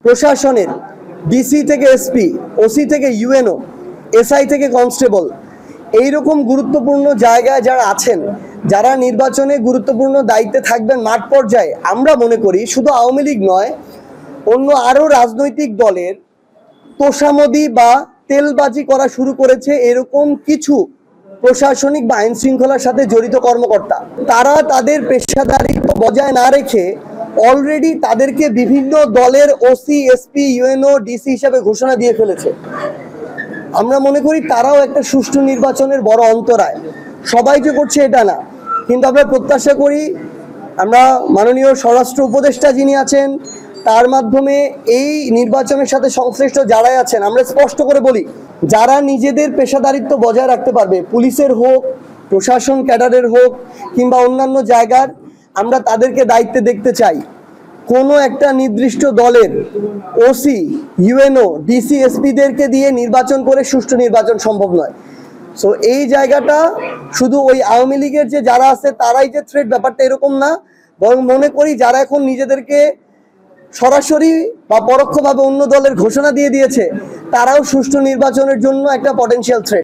প্রশাসনের ডিসি থেকে SP, OC থেকে ইউএনও, এসআই থেকে কনস্টেবল, এইরকম গুরুত্বপূর্ণ জায়গায় যারা আছেন, যারা নির্বাচনে গুরুত্বপূর্ণ দায়িত্বে থাকবেন মাঠ পর্যায়ে, আমরা মনে করি শুধু আওয়ামী লীগ নয়, অন্য আরও রাজনৈতিক দলের তোষামদি বা তেলবাজি করা শুরু করেছে এরকম কিছু প্রশাসনিক বা আইন শৃঙ্খলার সাথে জড়িত কর্মকর্তা। তারা তাদের পেশাদারিত্ব বজায় না রেখে অলরেডি তাদেরকে বিভিন্ন দলের ওসি, এসপি, ইউএনও, ডিসি হিসাবে ঘোষণা দিয়ে ফেলেছে। আমরা মনে করি তারাও একটা সুষ্ঠু নির্বাচনের বড় অন্তরায়। সবাই যে করছে এটা না, কিন্তু আমরা প্রত্যাশা করি আমরা মাননীয় স্বরাষ্ট্র উপদেষ্টা যিনি আছেন তার মাধ্যমে এই নির্বাচনের সাথে সংশ্লিষ্ট যারাই আছেন, আমরা স্পষ্ট করে বলি, যারা নিজেদের পেশাদারিত্ব বজায় রাখতে পারবে, পুলিশের হোক, প্রশাসন ক্যাডারের হোক কিংবা অন্যান্য জায়গার, আমরা তাদেরকে দায়িত্বে দেখতে চাই। কোনো একটা নির্দিষ্ট দলের ওসি, ইউএনও, ডিসি, এসপিদেরকে দিয়ে নির্বাচন করে সুষ্ঠু নির্বাচন সম্ভব নয়। সো এই জায়গাটা শুধু ওই আওয়ামী লীগের যে যারা আছে তারাই যে থ্রেট, ব্যাপারটা এরকম না, বরং মনে করি যারা এখন নিজেদেরকে সরাসরি বা পরোক্ষভাবে অন্য দলের ঘোষণা দিয়ে দিয়েছে তারাও সুষ্ঠু নির্বাচনের জন্য একটা পটেনশিয়াল থ্রেট।